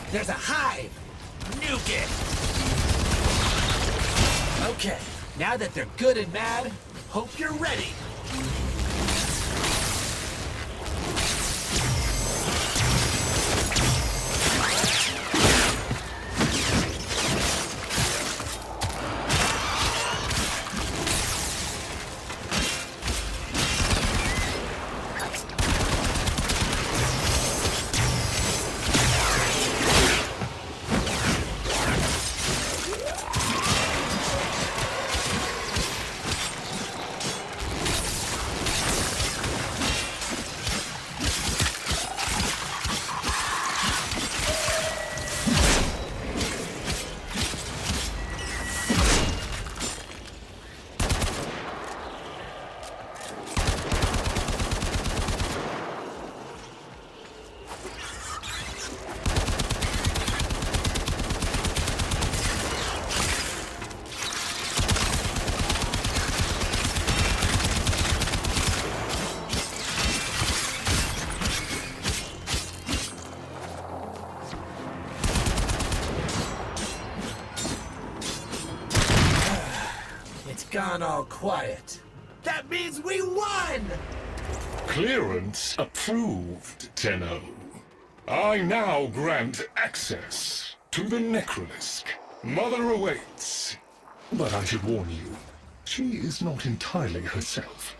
There's a hive! Nuke it! Okay, now that they're good and mad, hope you're ready. Gone all quiet. That means we won! Clearance approved, Tenno. I now grant access to the Necrolisk. Mother awaits. But I should warn you, she is not entirely herself.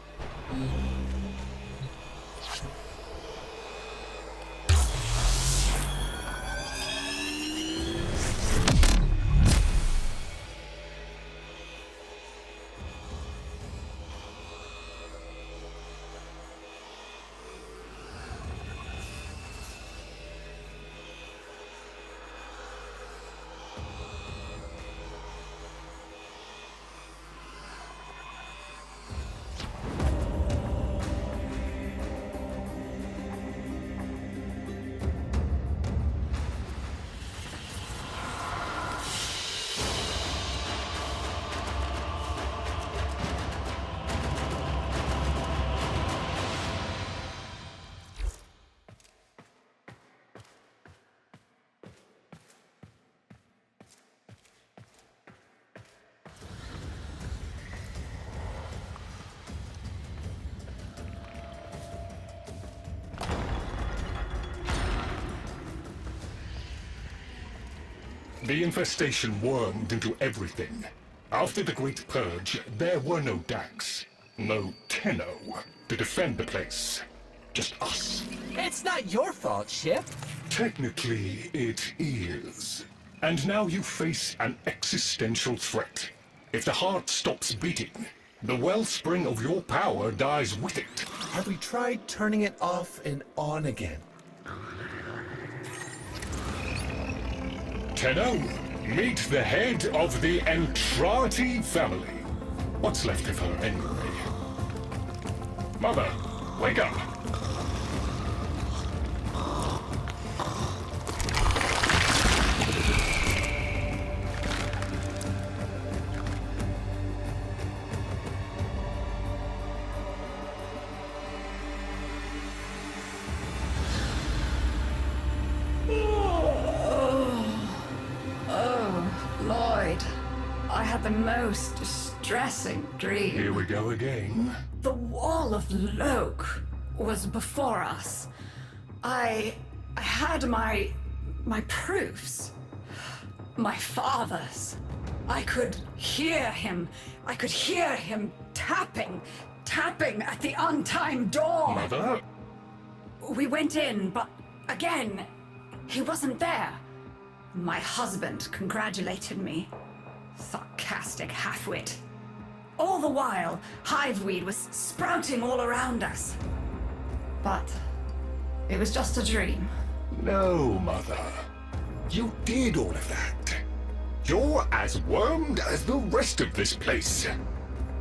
The infestation wormed into everything. After the Great Purge, there were no Dax, no Tenno to defend the place. Just us. It's not your fault, Ship. Technically, it is. And now you face an existential threat. If the heart stops beating, the wellspring of your power dies with it. Have we tried turning it off and on again? Tenno, meet the head of the Entrati family. What's left of her, anyway? Mother, wake up! I had the most distressing dream. Here we go again. The wall of Loke was before us. I had my proofs. My father's. I could hear him. I could hear him tapping at the untimed door. Mother? We went in, but again, he wasn't there. My husband congratulated me. Sarcastic halfwit. All the while, hiveweed was sprouting all around us. But it was just a dream. No, Mother. You did all of that. You're as wormed as the rest of this place.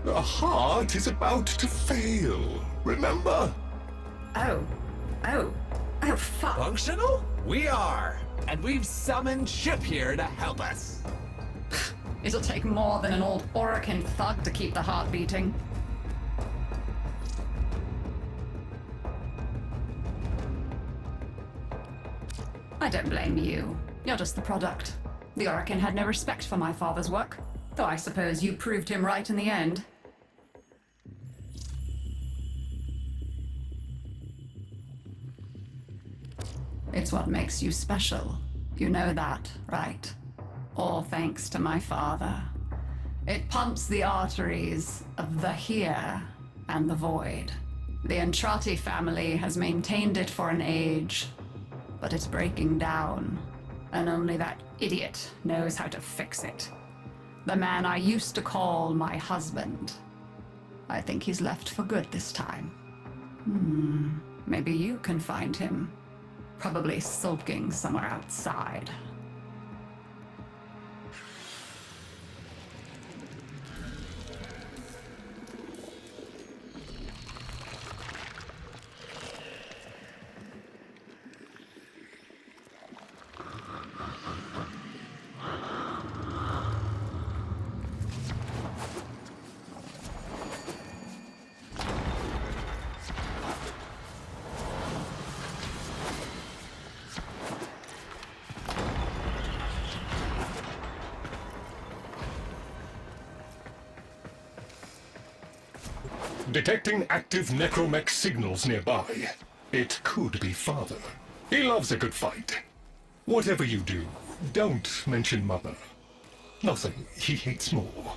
The heart is about to fail, remember? Oh, fuck. Functional? We are. And we've summoned Ship here to help us. It'll take more than an old Orokin thug to keep the heart beating. I don't blame you. You're just the product. The Orokin had no respect for my father's work, though I suppose you proved him right in the end. It's what makes you special. You know that, right? All thanks to my father. It pumps the arteries of the here and the void. The Entrati family has maintained it for an age, but it's breaking down, and only that idiot knows how to fix it. The man I used to call my husband. I think he's left for good this time. Maybe you can find him. Probably sulking somewhere outside. Detecting active necromech signals nearby. It could be Father. He loves a good fight. Whatever you do, don't mention Mother. Nothing he hates more.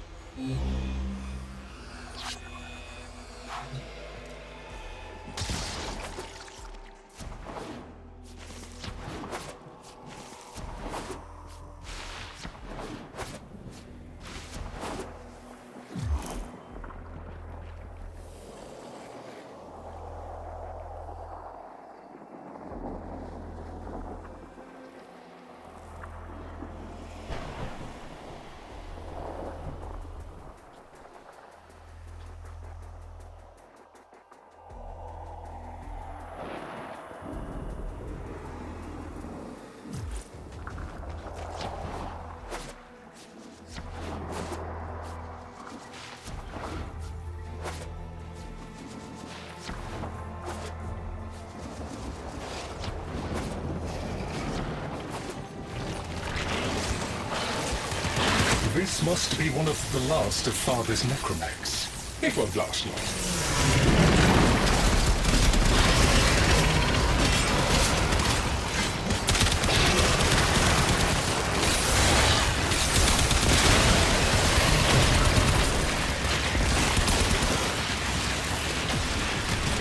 This must be one of the last of Father's necromechs. It won't last long.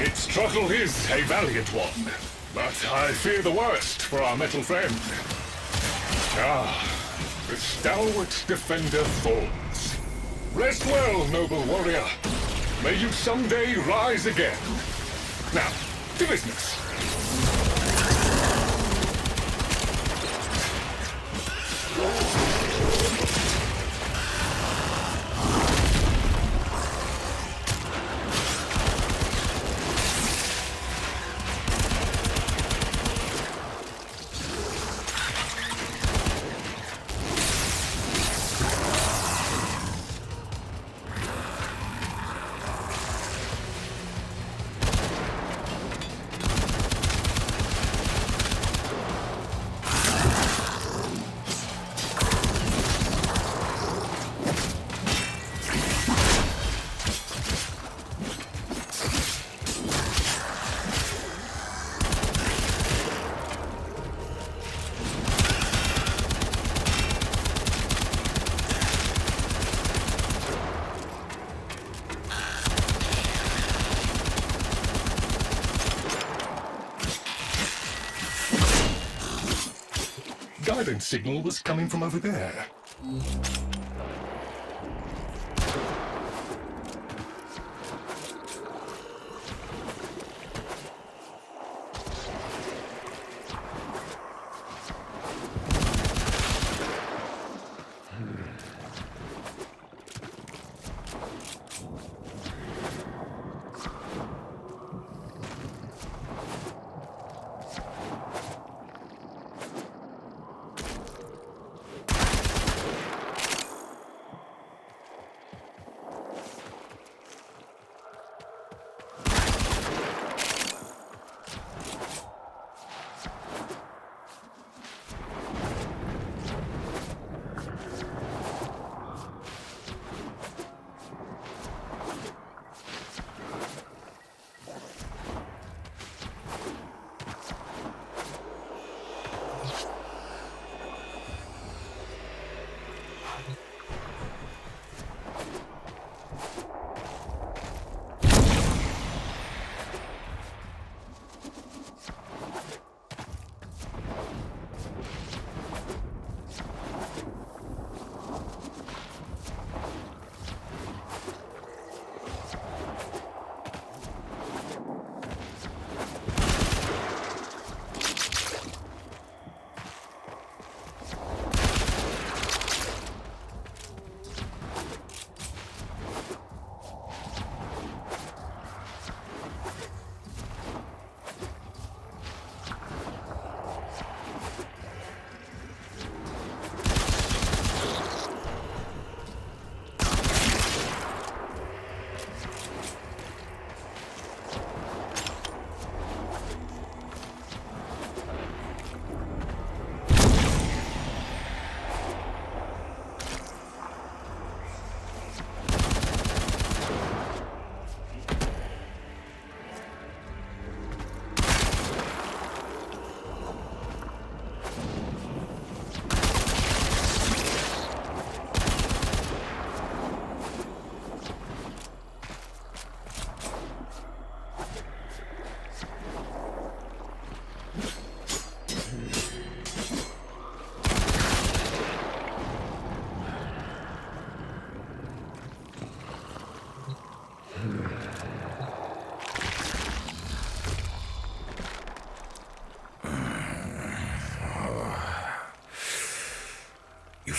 Its struggle is a valiant one, but I fear the worst for our metal friend. The stalwart defender falls. Rest well, noble warrior. May you someday rise again. Now, to business. Guidance signal was coming from over there.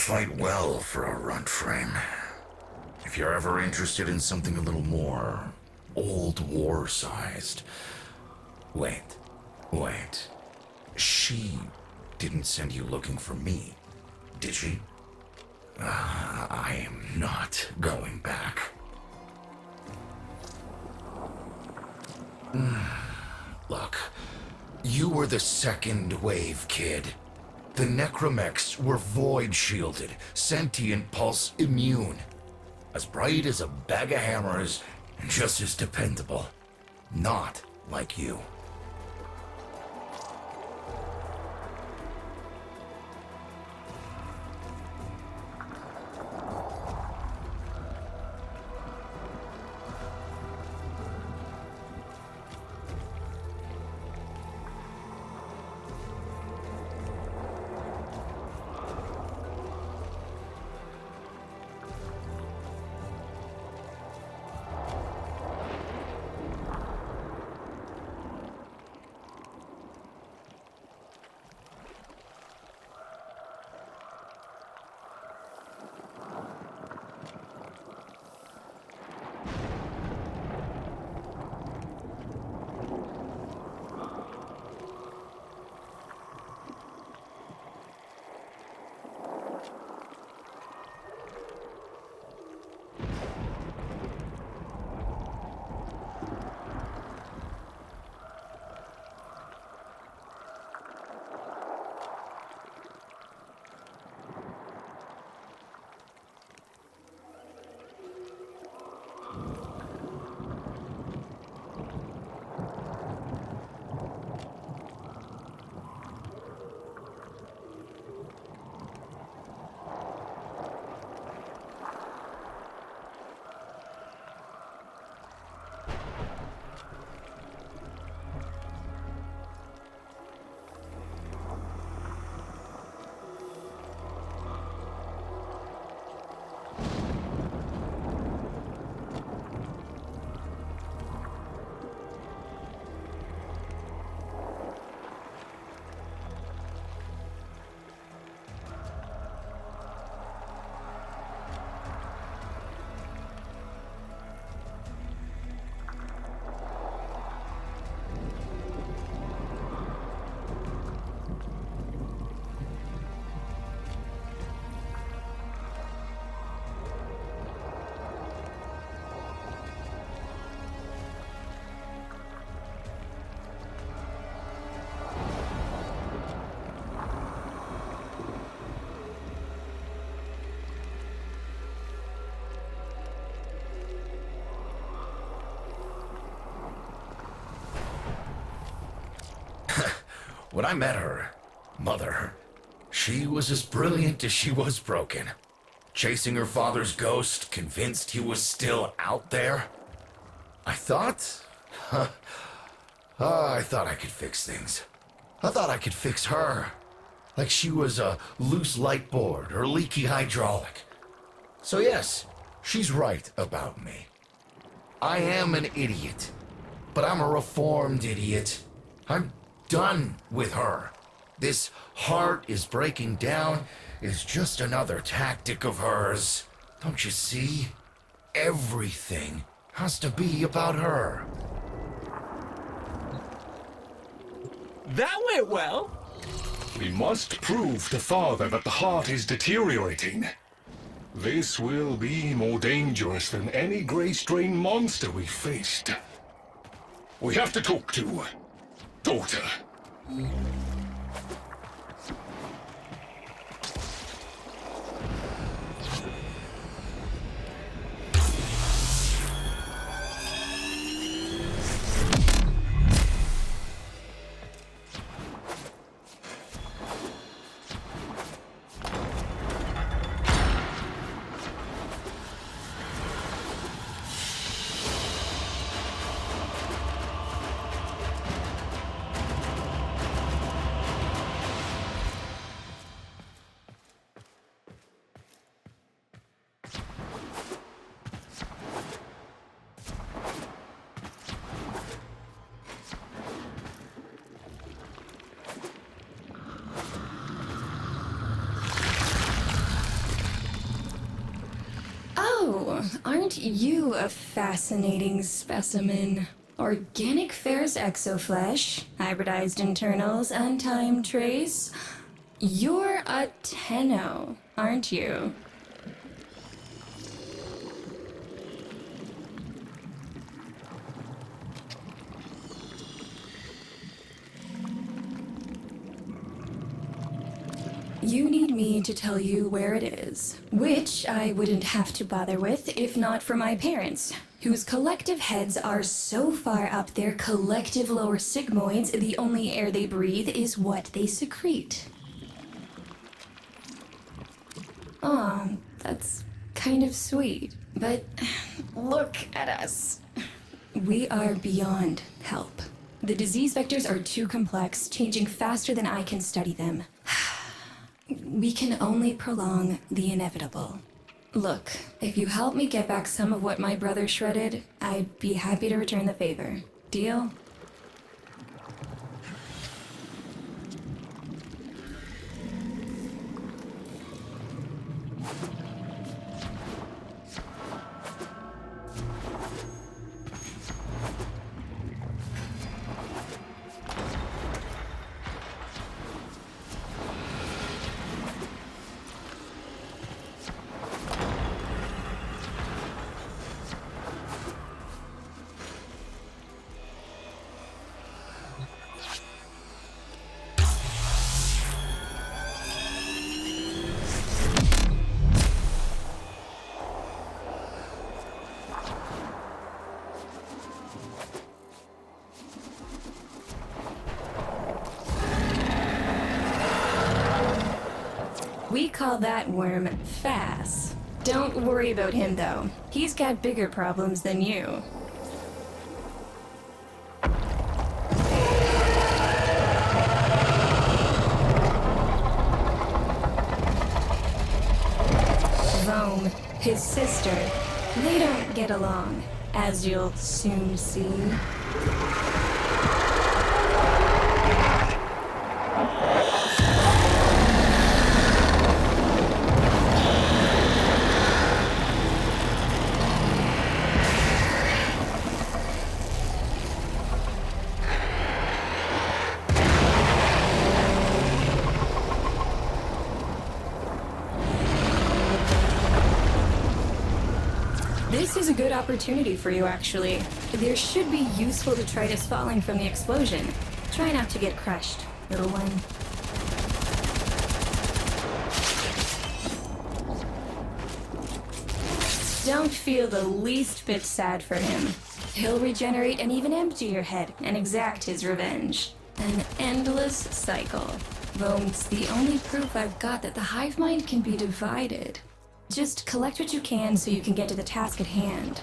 fight well for a runt frame. If you're ever interested in something a little more old war-sized... Wait. She didn't send you looking for me, did she? I am not going back. Look, you were the second wave, kid. The necromechs were void-shielded, sentient pulse immune. As bright as a bag of hammers, and just as dependable. Not like you. When I met her, Mother, she was as brilliant as she was broken. Chasing her father's ghost, convinced he was still out there. I thought I could fix things. I thought I could fix her. Like she was a loose light board or leaky hydraulic. So yes, she's right about me. I am an idiot, but I'm a reformed idiot. I'm done with her. This heart is breaking down is just another tactic of hers. Don't you see? Everything has to be about her. That went well. We must prove to Father that the heart is deteriorating. This will be more dangerous than any gray strain monster we faced. We have to talk to Daughter. aren't you a fascinating specimen? Organic ferrous exoflesh, hybridized internals, untimed trace. You're a Tenno, aren't you? You need me to tell you where it is, which I wouldn't have to bother with if not for my parents, whose collective heads are so far up their collective lower sigmoids, the only air they breathe is what they secrete. Aw, that's kind of sweet, but look at us. We are beyond help. The disease vectors are too complex, changing faster than I can study them. We can only prolong the inevitable. Look, if you help me get back some of what my brother shredded, I'd be happy to return the favor. Deal? We call that worm Fass. Don't worry about him, though. He's got bigger problems than you. Rome, his sister, they don't get along, as you'll soon see. This is a good opportunity for you, actually. There should be useful detritus falling from the explosion. Try not to get crushed, little one. Don't feel the least bit sad for him. He'll regenerate and even empty your head and exact his revenge. An endless cycle. Rome's the only proof I've got that the hive mind can be divided. Just collect what you can so you can get to the task at hand.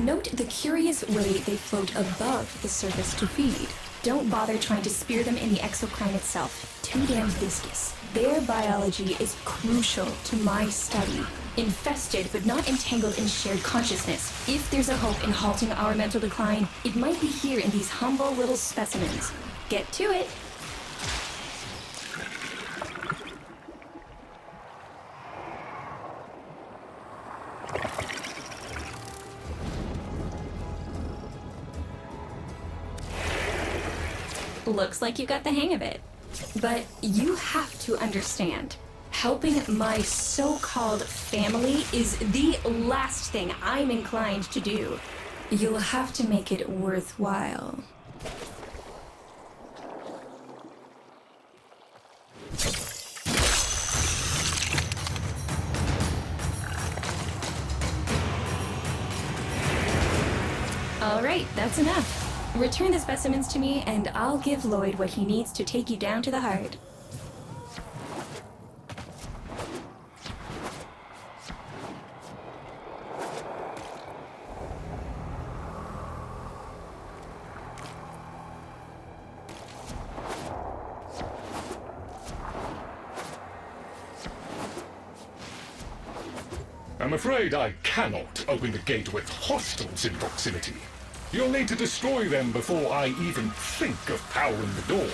Note the curious way they float above the surface to feed. Don't bother trying to spear them in the exocrine itself. Too damn viscous. Their biology is crucial to my study. Infested but not entangled in shared consciousness. If there's a hope in halting our mental decline, it might be here in these humble little specimens. Get to it! Looks like you got the hang of it. But you have to understand, helping my so-called family is the last thing I'm inclined to do. You'll have to make it worthwhile. All right, that's enough. Return the specimens to me, and I'll give Lloyd what he needs to take you down to the heart. I'm afraid I cannot open the gate with hostiles in proximity. You'll need to destroy them before I even think of powering the door.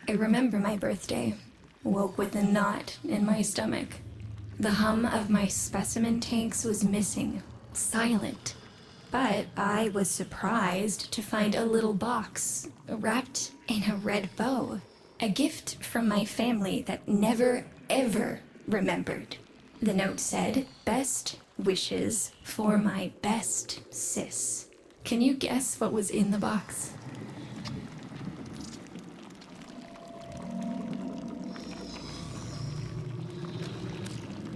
I remember my birthday. Woke with a knot in my stomach. The hum of my specimen tanks was missing. Silent. But I was surprised to find a little box wrapped in a red bow. A gift from my family that never, ever remembered. The note said, "Best wishes for my best sis." Can you guess what was in the box?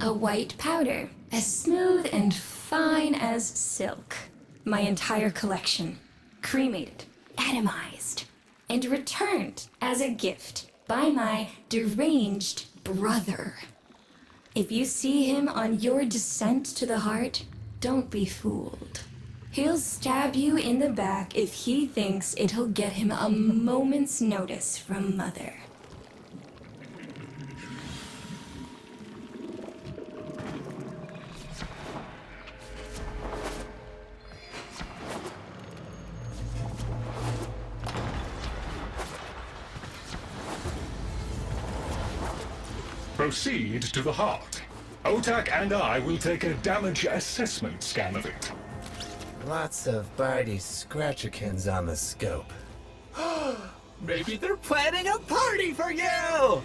A white powder, as smooth and fine as silk. My entire collection. Cremated, atomized. and returned as a gift by my deranged brother. If you see him on your descent to the heart, don't be fooled. He'll stab you in the back if he thinks it'll get him a moment's notice from Mother. Proceed to the heart. Otak and I will take a damage assessment scan of it. Lots of Barty Scratchikins on the scope. Maybe they're planning a party for you!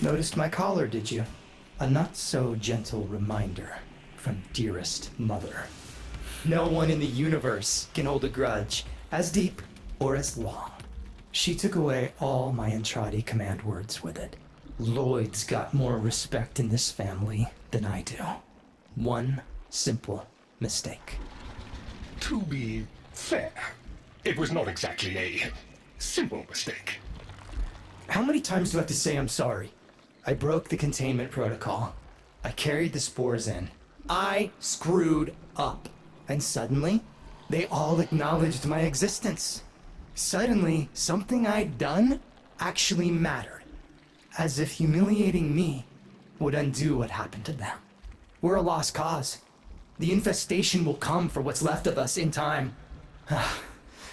Noticed my collar, did you? A not-so-gentle reminder from dearest mother. No one in the universe can hold a grudge as deep or as long. She took away all my Entradi command words with it. Lloyd's got more respect in this family than I do. One simple mistake. To be fair, it was not exactly a simple mistake. How many times do I have to say I'm sorry? I broke the containment protocol. I carried the spores in. I screwed up. And suddenly, they all acknowledged my existence. Suddenly, something I'd done actually mattered. As if humiliating me would undo what happened to them. We're a lost cause. The infestation will come for what's left of us in time.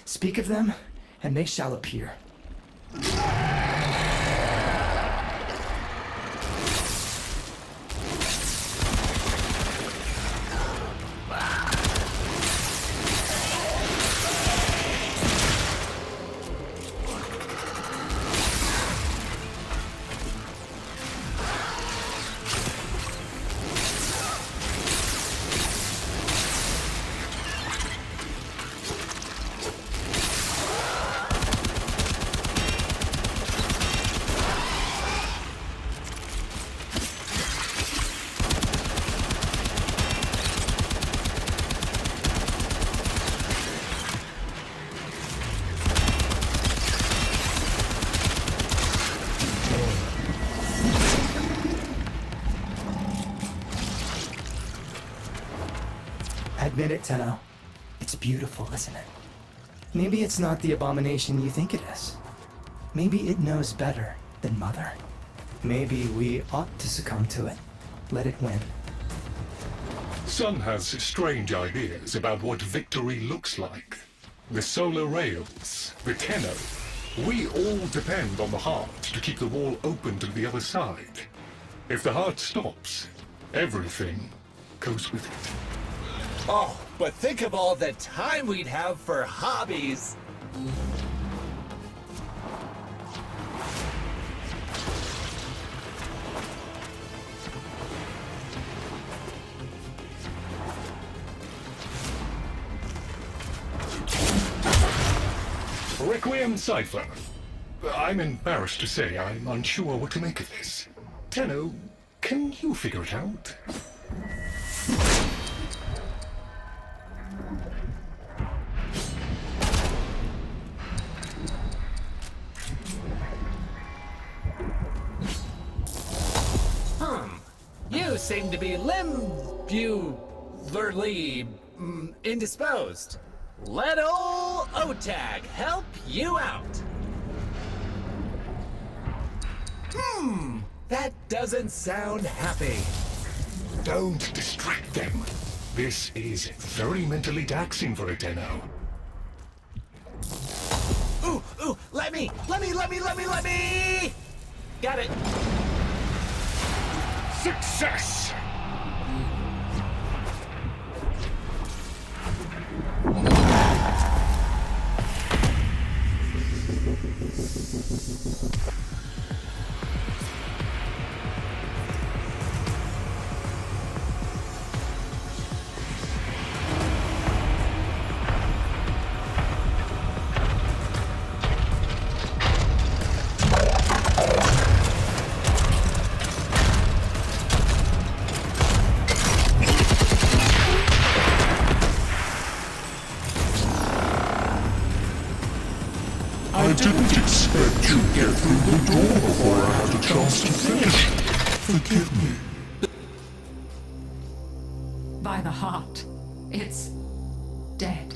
Speak of them, and they shall appear. Admit it, Tenno. It's beautiful, isn't it? Maybe it's not the abomination you think it is. Maybe it knows better than Mother. Maybe we ought to succumb to it. Let it win. Sun has strange ideas about what victory looks like. The solar rails, the Tenno. We all depend on the heart to keep the wall open to the other side. If the heart stops, everything goes with it. Oh, but think of all the time we'd have for hobbies. Requiem Cipher. I'm embarrassed to say I'm unsure what to make of this. Tenno, can you figure it out? You seem to be indisposed. Let ol' Otag help you out. That doesn't sound happy. Don't distract them. This is very mentally taxing for a Tenno. Ooh, let me! Got it. Success! I didn't expect you'd get through the door before I had a chance to finish. Forgive me. By the heart, it's dead.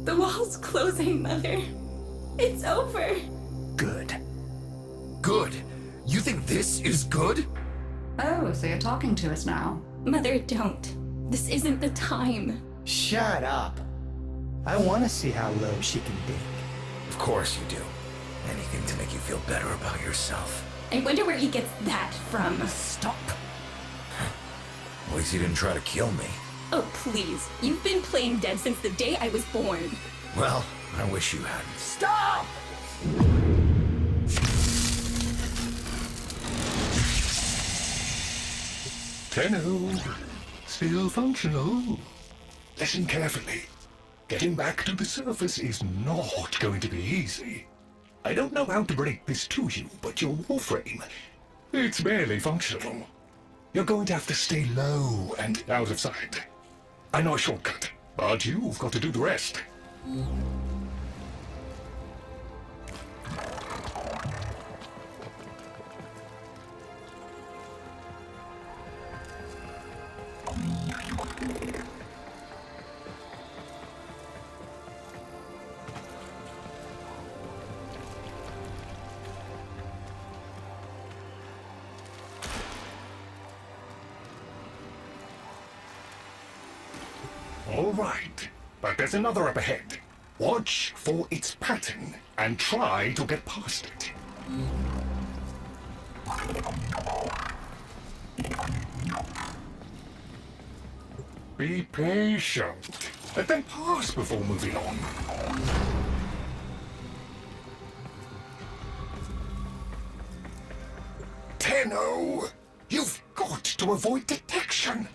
The wall's closing, Mother. It's over. Good. Good? You think this is good? Oh, so you're talking to us now. Mother, don't. This isn't the time. Shut up. I want to see how low she can dig. Of course you do. Anything to make you feel better about yourself. I wonder where he gets that from. Stop. At least you didn't try to kill me. Oh, please. You've been playing dead since the day I was born. Well, I wish you hadn't. Stop! Tenno, still functional. Listen carefully. Getting back to the surface is not going to be easy. I don't know how to break this to you, but your Warframe, it's barely functional. You're going to have to stay low and out of sight. I know a shortcut, but you've got to do the rest. All right, but there's another up ahead. Watch for its pattern and try to get past it. Be patient. Let them pass before moving on. Tenno, you've got to avoid detection.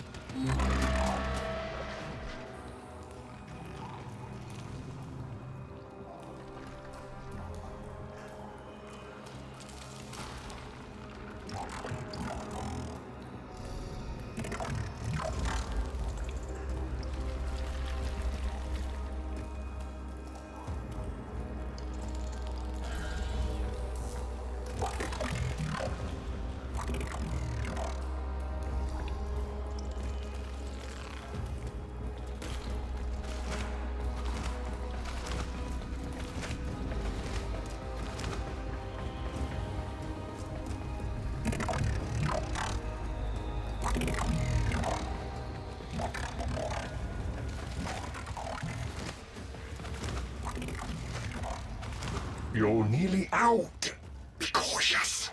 You're nearly out. Be cautious.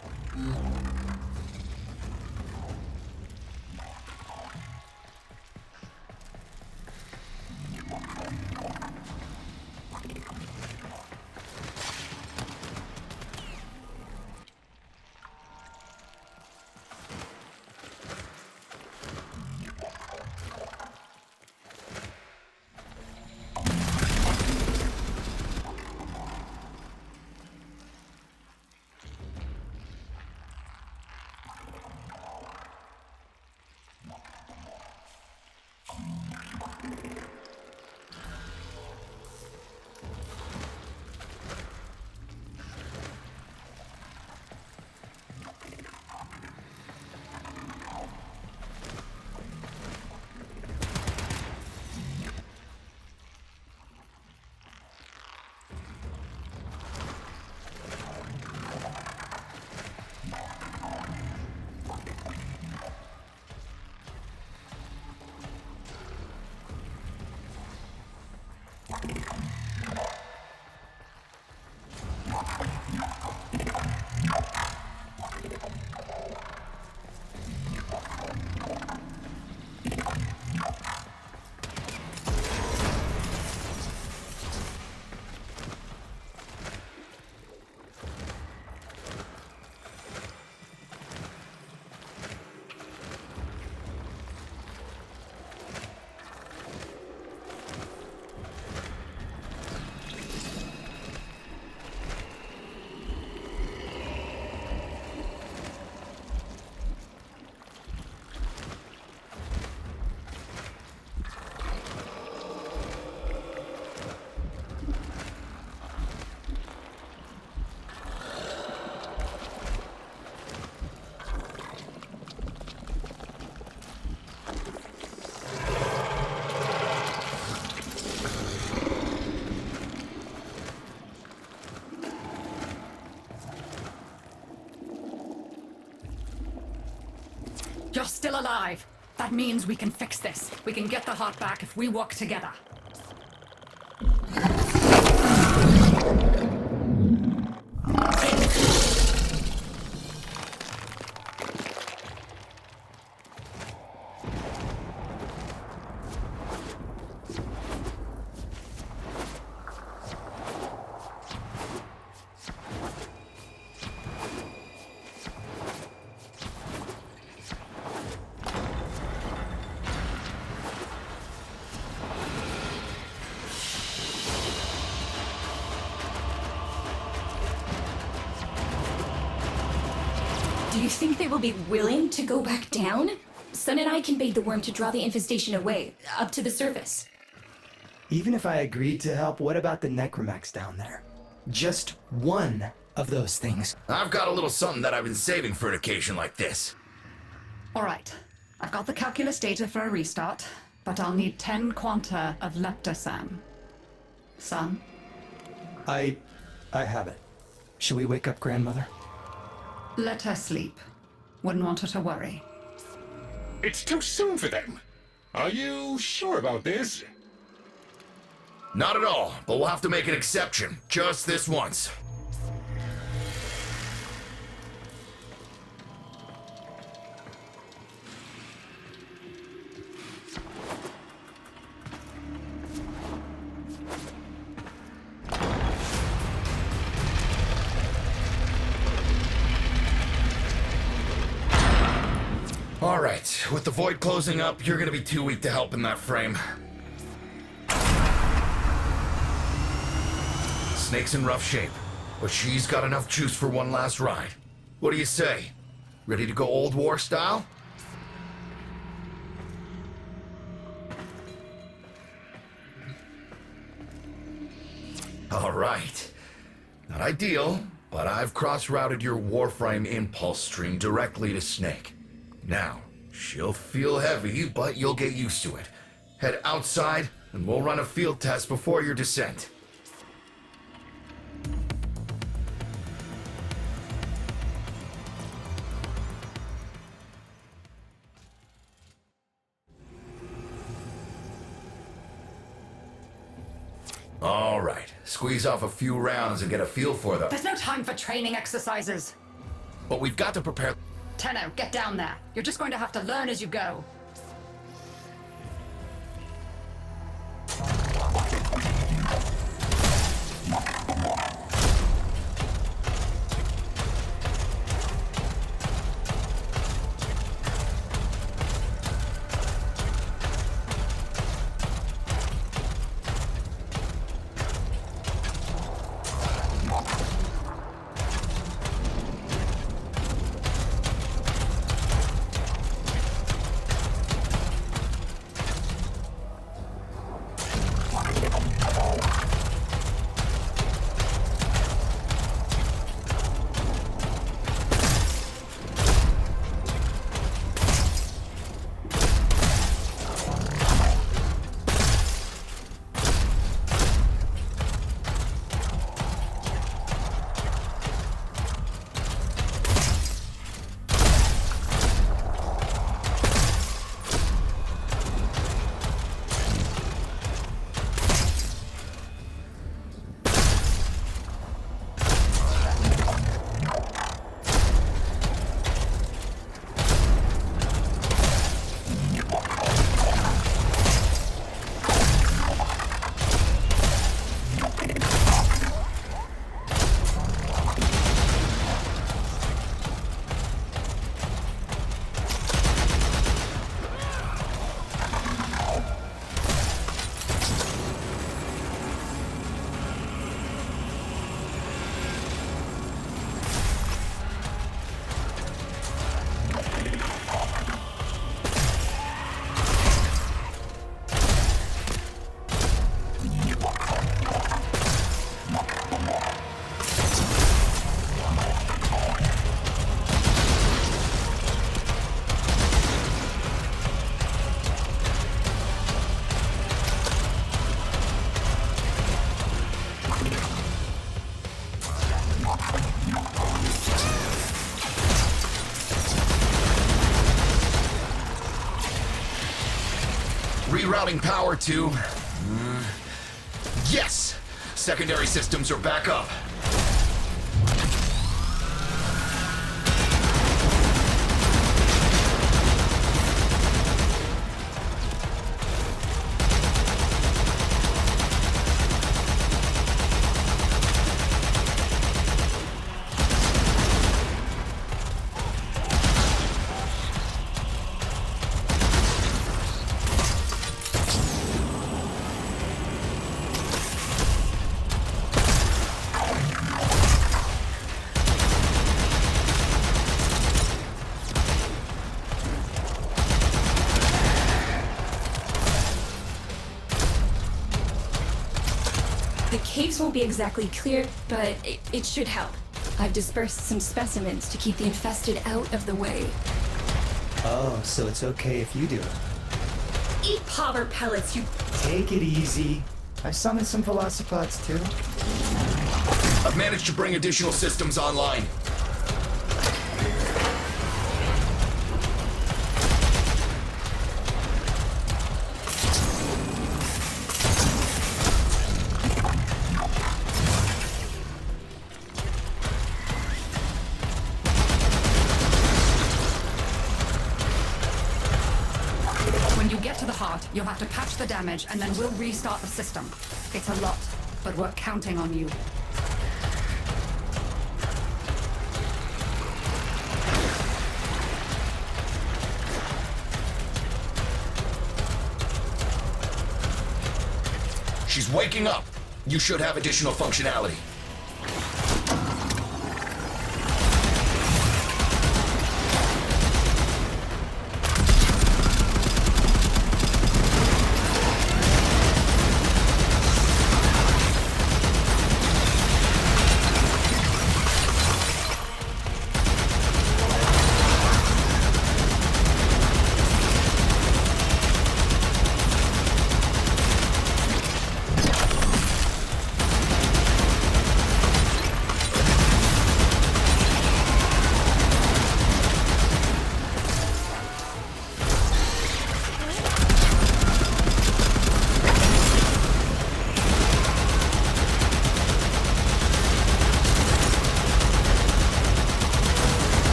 You're still alive. That means we can fix this. We can get the heart back if we work together. Do you think they will be willing to go back down? Sun and I can bait the worm to draw the infestation away, up to the surface. Even if I agreed to help, what about the necromechs down there? Just one of those things. I've got a little something that I've been saving for an occasion like this. All right. I've got the calculus data for a restart, but I'll need 10 quanta of leptosam. Son? I have it. Shall we wake up grandmother? Let her sleep. Wouldn't want her to worry. It's too soon for them. Are you sure about this? Not at all, but we'll have to make an exception. Just this once. All right, with the void closing up, you're gonna be too weak to help in that frame. Snake's in rough shape, but she's got enough juice for one last ride. What do you say? Ready to go old war style? All right. Not ideal, but I've cross-routed your Warframe impulse stream directly to Snake. Now, she'll feel heavy, but you'll get used to it. Head outside, and we'll run a field test before your descent. All right, squeeze off a few rounds and get a feel for them. There's no time for training exercises. But we've got to prepare... Tenno, get down there. You're just going to have to learn as you go. routing power to... Yes! Secondary systems are back up. The caves won't be exactly clear, but it should help. I've dispersed some specimens to keep the infested out of the way. Oh, so it's okay if you do it. Eat powder pellets, you... Take it easy. I summoned some velocipods too. I've managed to bring additional systems online. When you get to the heart, you'll have to patch the damage, and then we'll restart the system. It's a lot, but we're counting on you. She's waking up. You should have additional functionality.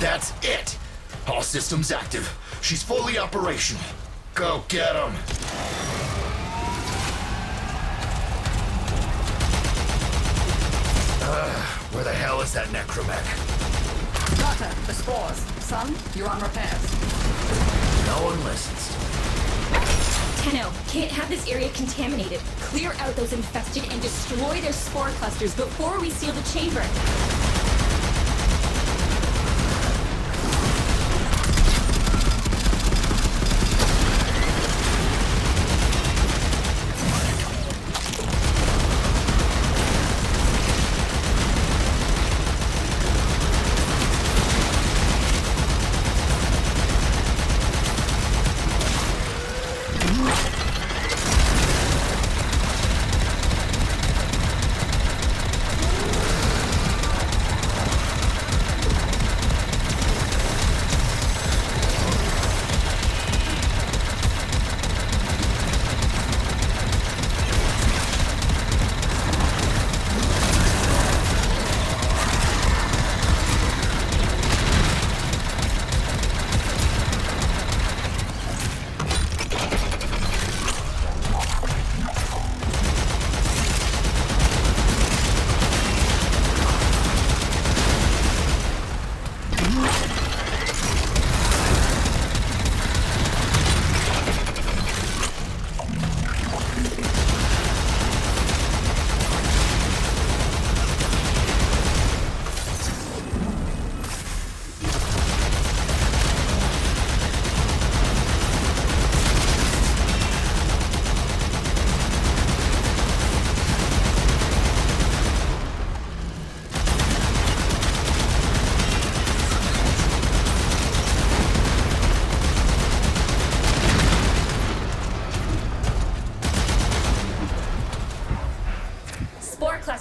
That's it! All systems active. She's fully operational. Go get 'em! Where the hell is that necromech? Doctor, the spores. Son, you're on repairs. No one listens. Tenno, can't have this area contaminated. Clear out those infested and destroy their spore clusters before we seal the chamber.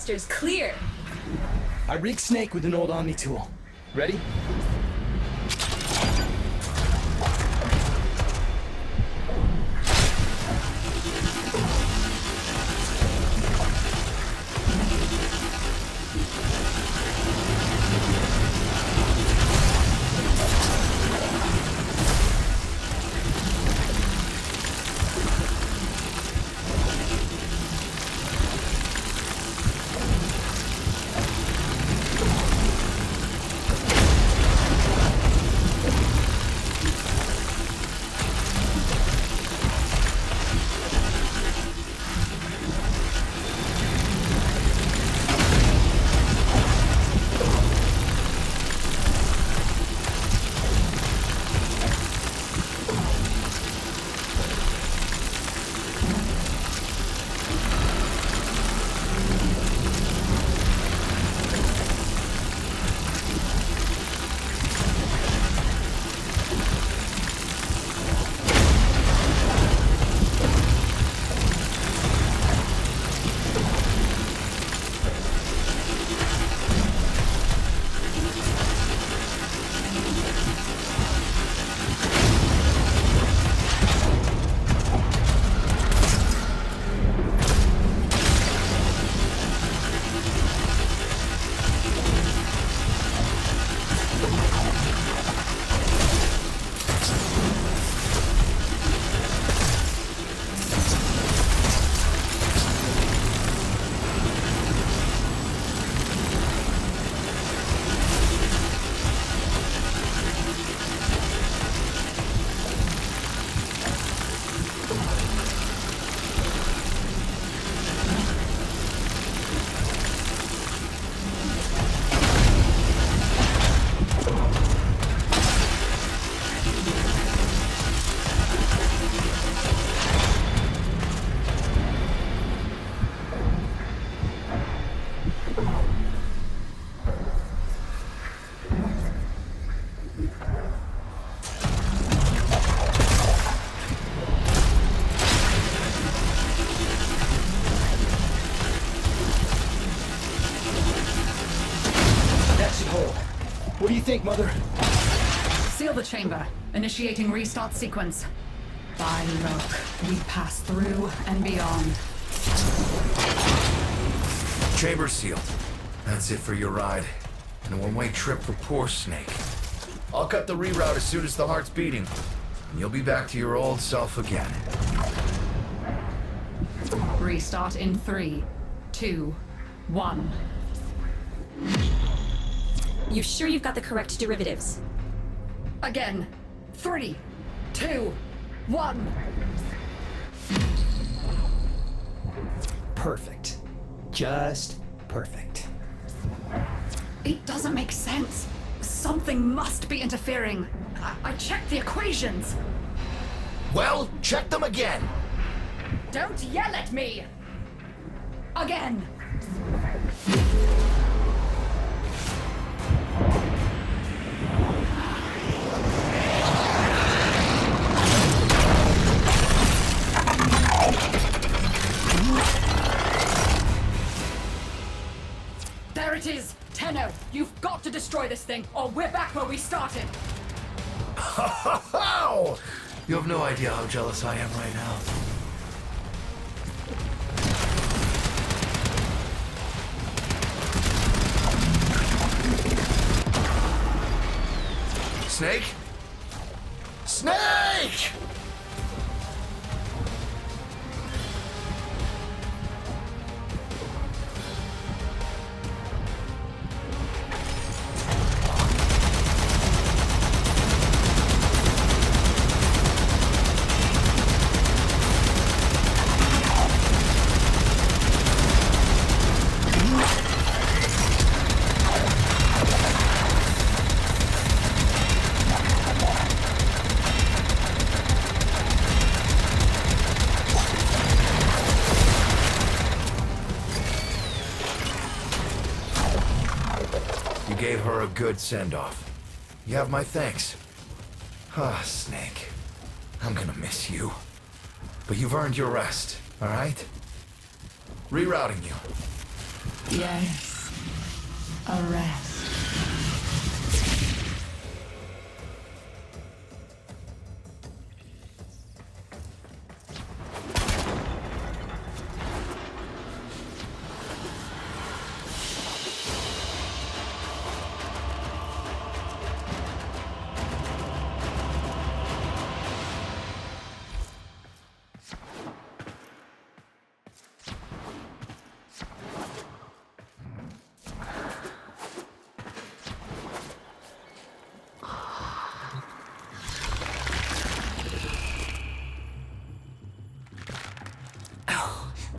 thrusters clear. I rigged Snake with an old Omni tool. Ready? What do you think, Mother? Seal the chamber. Initiating restart sequence. By Look, we pass through and beyond. Chamber sealed. That's it for your ride. And a one-way trip for poor Snake. I'll cut the reroute as soon as the heart's beating. And you'll be back to your old self again. Restart in 3, 2, 1. You sure you've got the correct derivatives? Again. 3, 2, 1. Perfect. Just perfect. It doesn't make sense. Something must be interfering. I checked the equations. Well, check them again. Don't yell at me! Again! There it is! Tenno, you've got to destroy this thing, or we're back where we started! How? You have no idea how jealous I am right now. Snake? Snake! Gave her a good send-off. You have my thanks. Ah, Snake. I'm gonna miss you. But you've earned your rest, all right? Rerouting you. Yes. A rest.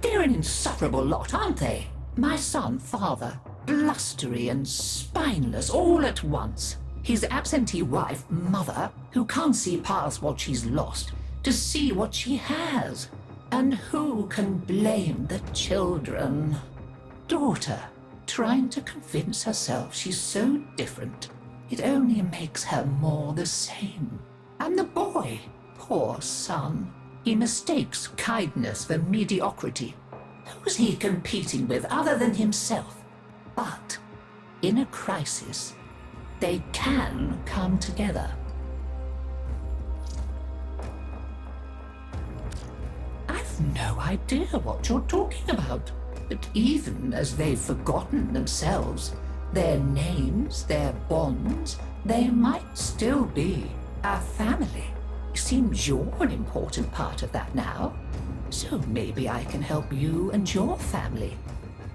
They're an insufferable lot, aren't they? My son, father, blustery and spineless all at once. His absentee wife, mother, who can't see past what she's lost to see what she has. And who can blame the children? Daughter, trying to convince herself she's so different. It only makes her more the same. And the boy, poor son. He mistakes kindness for mediocrity. Who's he competing with other than himself? But in a crisis, they can come together. I've no idea what you're talking about. But even as they've forgotten themselves, their names, their bonds, they might still be a family. Seems you're an important part of that now. So maybe I can help you and your family.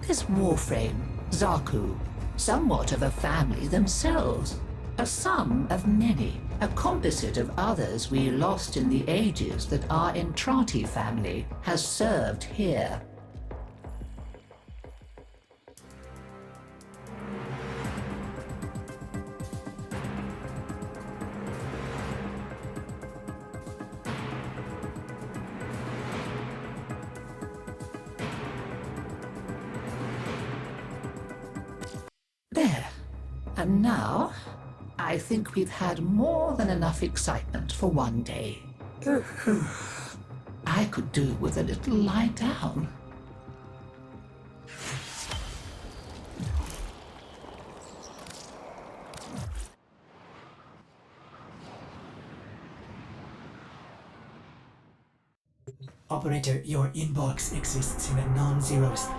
There's Warframe, Zaku, somewhat of a family themselves. A sum of many, a composite of others we lost in the ages that our Entrati family has served here. There. And now, I think we've had more than enough excitement for one day. I could do with a little lie down. Operator, your inbox exists in a non-zero state.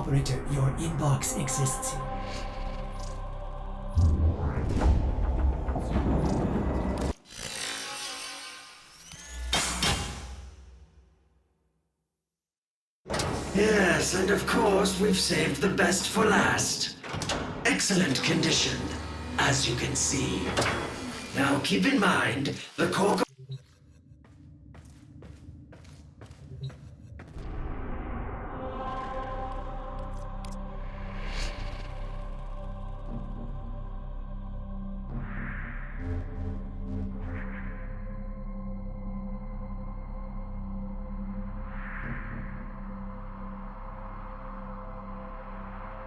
Operator, your inbox exists. Yes, and of course, we've saved the best for last. Excellent condition, as you can see. Now keep in mind, the core